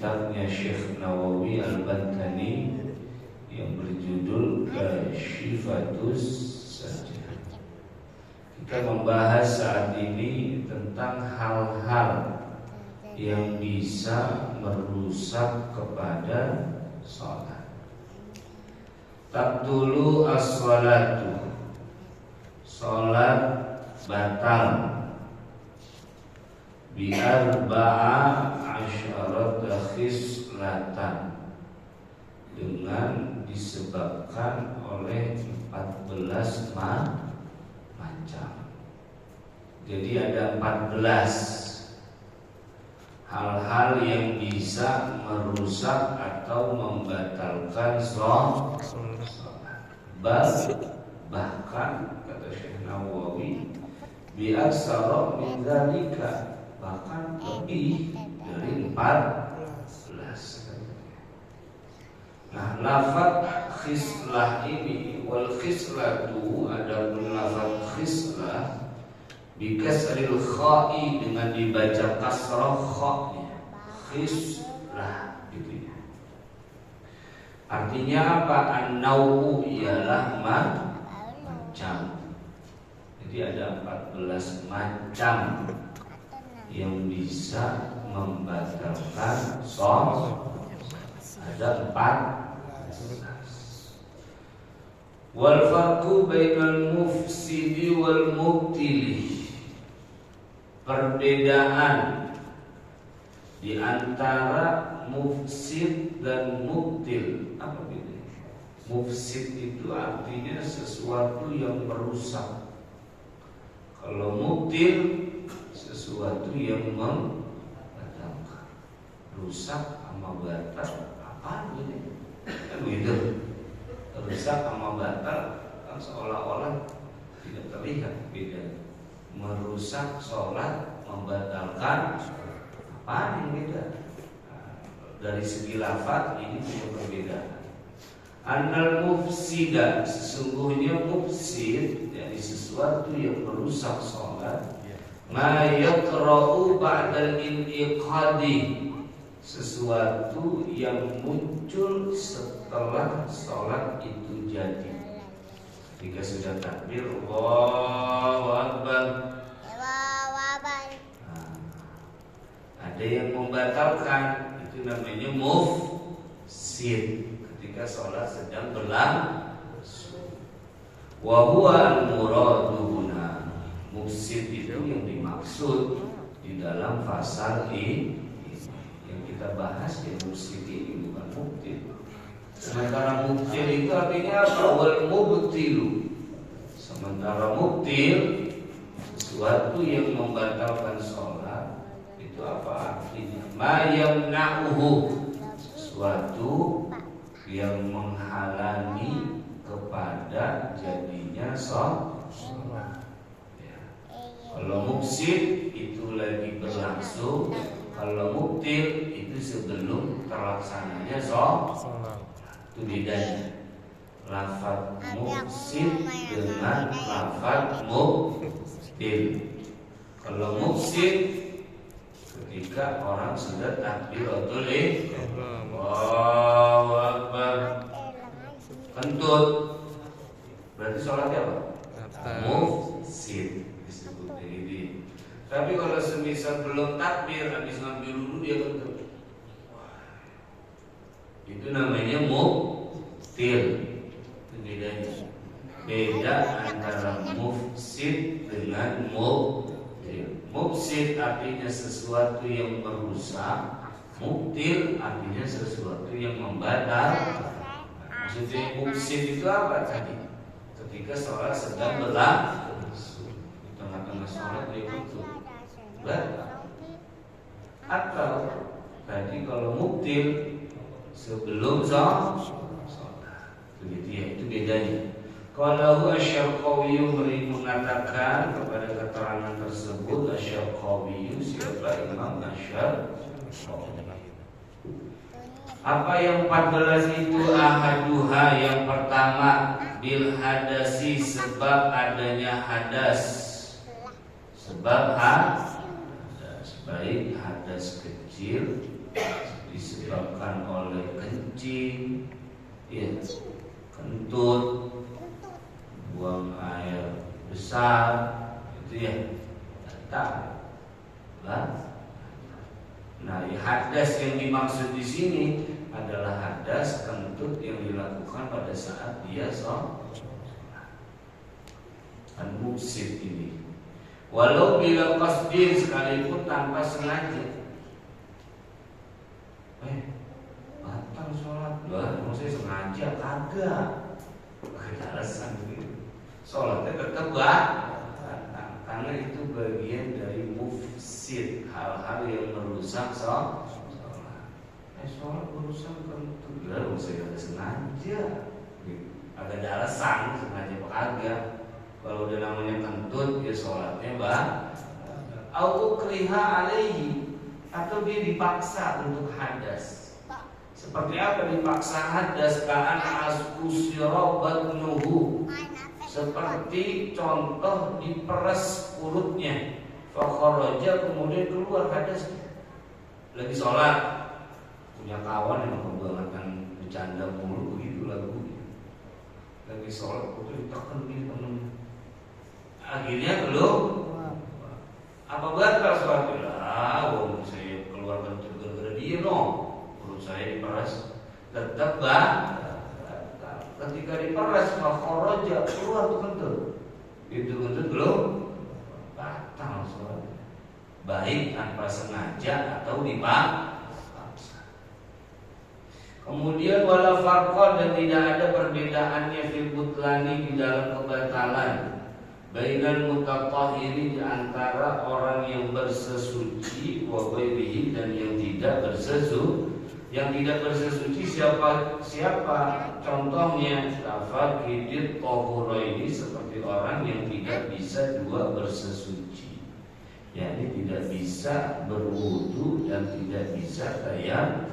kitabnya Syekh Nawawi Al-Bantani yang berjudul Kashifatus Sajjah. Kita membahas saat ini tentang hal-hal yang bisa merusak kepada sholat. Tabtulu as-sholatu, sholat batal bi'arba'a asyarata khislatan, dengan disebabkan oleh 14 macam. Jadi ada 14 hal-hal yang bisa merusak atau membatalkan sholat. Bahkan kata Syekh Nawawi bi'aksara min dzalika, bahkan lebih dari 14. Nah, lafaz khislah ini, wal khislatu, ada lafaz khislah bikasril kha'i, dengan dibaca kasrah kha'nya, khislah gitu ya. Artinya apa? An-nau'u ialah macam. Jadi ada 14 macam yang bisa membatalkan sholat. Ada 14. Wal farqu bainal mufsidi wal mubtili, perbedaan di antara mufsid dan mubtil. Apa bedanya? Mufsid itu artinya sesuatu yang merusak. Kalau mubtil sesuatu yang membatalkan. Rusak sama batal, apaan ini? Kan begitu. Rusak sama batal kan seolah-olah tidak terlihat beda. Merusak sholat, membatalkan, apaan yang beda? Dari segi lafaz ini punya perbedaan. Annal mufsida, sesungguhnya mufsid, yakni sesuatu yang merusak sholat, ma yaqra'u ba'dal in'iqadi, sesuatu yang muncul setelah sholat itu jadi. Ketika sudah takbir, Allahu Akbar, ada yang membatalkan, itu namanya mufsid. Ketika sholat sedang berlangsung, wa huwa al-muradu huna, mufsid itu yang dimaksud di dalam pasal ini. Yang kita bahas ya mufsid ini, bukan mubtil. Sementara mubtil itu artinya apa? Wal mubtilu. Sementara mubtil, sesuatu yang membatalkan sholat, itu apa artinya? Ma yamna'uhu, sesuatu yang menghalangi kepada jadinya sholat. Ya. Kalau mufsid itu lagi berlangsung, kalau mubtil itu sebelum terlaksananya sholat. Itu bedanya lafaz mufsid dengan lafaz mubtil. Kalau mufsid ketika orang sudah takbiratul ihram, Allahu Akbar, kentut, berarti sholatnya apa? Mufsid disebut ini. Tapi kalau semisal belum takbir, habis ngambil dulu dia kentut, itu namanya mubtil. Itu bedanya. Beda antara mufsid dengan mubtil. Mufsid artinya sesuatu yang merusak, mubtil artinya sesuatu yang membatalkan. Maksudnya mufsid itu apa tadi? Ketika sholat sedang berlangsung, di tengah-tengah sholat dia kentut, batal. Atau tadi kalau mubtil sebelum sholat, begitu ya, itu bedanya. Kalau Asy-Syarqawi mengatakan kepada keterangan tersebut, Asy-Syarqawi siapa? Imam Asy-Syarqawi. Apa yang 14 itu? Ahaduha, yang pertama, bil hadasi, sebab adanya hadas. Sebab hadas, baik hadas kecil disebabkan oleh kencing, ya, kentut, buang air besar, itu ya, batal. Nah, hadas yang dimaksud di sini adalah hadas kentut yang dilakukan pada saat dia sholat. Al-mufsid ini, walau bila qasdin, sekalipun tanpa sengaja. Batal sholat. Maksudnya sengaja kagak. Ada alasan gitu. Sholatnya tetap batal karena itu bagian dari mufsid, hal-hal yang merusak sholat. Sholat urusan kentut, saya ada sengaja. Agak ada alasan sengaja apa kagak. Kalau udah namanya kentut, ya sholatnya au kriha alaihi, atau dia dipaksa untuk hadas. Seperti apa dipaksa hadas? Ka'an askusirabat nuhu, seperti contoh diperes perutnya. Fakharaja, kemudian keluar hadasnya. Lagi sholat, punya kawan yang kebangetan bercanda mulu begitu lagunya. Lagi sholat, itu ditekan nih temen. Akhirnya belum apa batal sholatnya? Wong saya keluar kentut gara-gara dia perut saya diperas, tetap batal. Ketika diperas fakharaja, keluar tuh kentut, itu kentut belum batal sholatnya, baik tanpa sengaja atau dipaksa. Kemudian wala farqa, dan tidak ada perbedaannya fil butlani, di dalam kebatalan, bainal mutatahhiri, di antara orang yang bersesuci, wa ghairihi, dan yang tidak bersesuci. Yang tidak bersesuci siapa? Contohnya tafaqidit tahuraini, seperti orang yang tidak bisa dua bersesuci, yakni tidak bisa berwudu dan tidak bisa tayamum.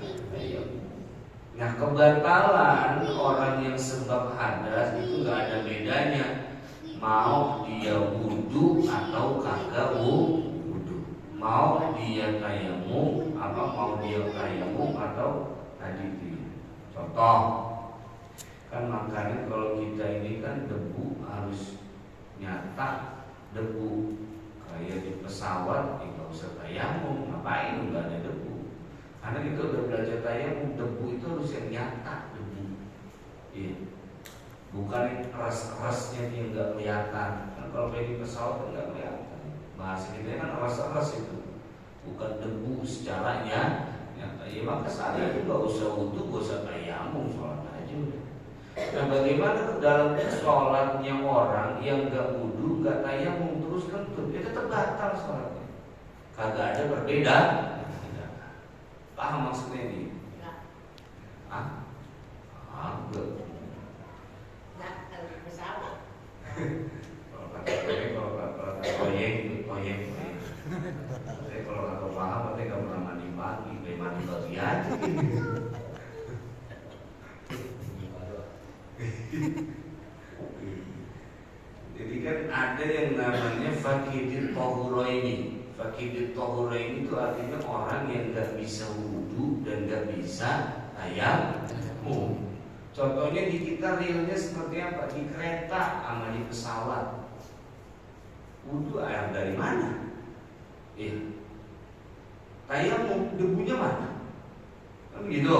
Nah, kebatalan orang yang sebab hadas itu nggak ada bedanya, mau dia wudu atau kagak wudu, mau dia tayamum atau tadi itu. Contoh, kan makanya kalau kita ini kan debu harus nyata debu, kayak di pesawat nggak usah tayamum, ngapain nggak ada debu? Karena kita udah belajar tayamum, debu itu harus yang nyata debu, iya. Bukan ras-rasnya dia nggak kelihatan. Kan kalau kayak di pesawat nggak kelihatan. Bahasa kita kan ras-ras itu, bukan debu secara nyata. Ya maka saat itu nggak usah wudu, nggak usah tayamum, sholat aja udah. Nah, bagaimana ke dalam sholatnya orang yang nggak wudu, nggak tayamum, terus kentut, dia tetap batal sholatnya. Kagak ada berbeda. Paham maksudnya ini? Enggak. Kalau kata proyek. Kalau kata paham, berarti nggak pernah mandi pagi, mandi pagi aja. Jadi kan ada yang namanya fakidit tahuraini. Fakidit tahuraini itu artinya orang yang nggak bisa wudu dan nggak bisa tayamum. Contohnya di kita realnya seperti apa? Di kereta sama di pesawat. Wudu air dari mana? Tayamum debunya mana? Kan gitu.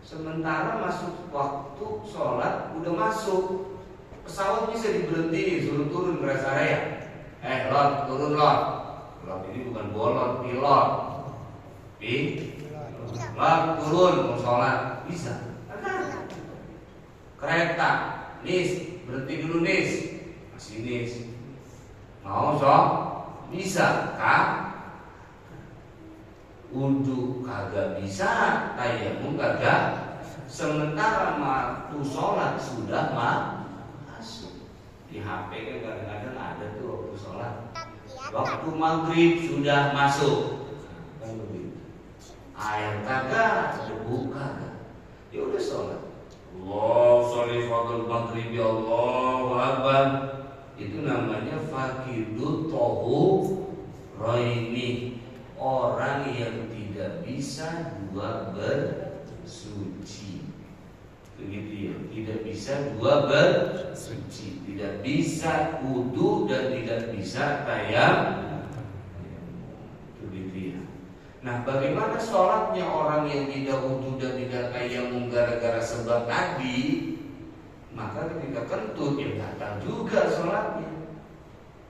Sementara masuk waktu sholat udah masuk, pesawat bisa diberhentiin, suruh turun ke rest area. Lot, turun lot. Lot ini bukan bolot, pilot. Lot, turun mau sholat, bisa. Kereta, nis, berhenti dulu nis, masih nis. Mau bisa, kak? Wudu kagak bisa, tayamum kagak. Sementara waktu sholat sudah masuk. Di HP kan kadang-kadang ada tuh waktu sholat. Waktu maghrib sudah masuk. Kan begitu. Air kagak, debu kagak. Ya udah sholat. Allah sholli fardhu maghrib, ya Allahu akbar. Itu namanya fakidut tahuraini, orang yang tidak tidak bisa dua bersuci. Begitu ya, tidak bisa dua bersuci, tidak bisa wudu dan tidak bisa tayamum. Begitu ya. Nah, bagaimana sholatnya orang yang tidak wudu dan tidak tayamum gara-gara sebab tadi? Maka ketika kentut ya batal juga sholatnya,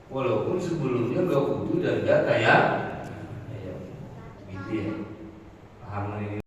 walaupun sebelumnya gak wudu dan gak tayamum. Gitu ya. Paham ini?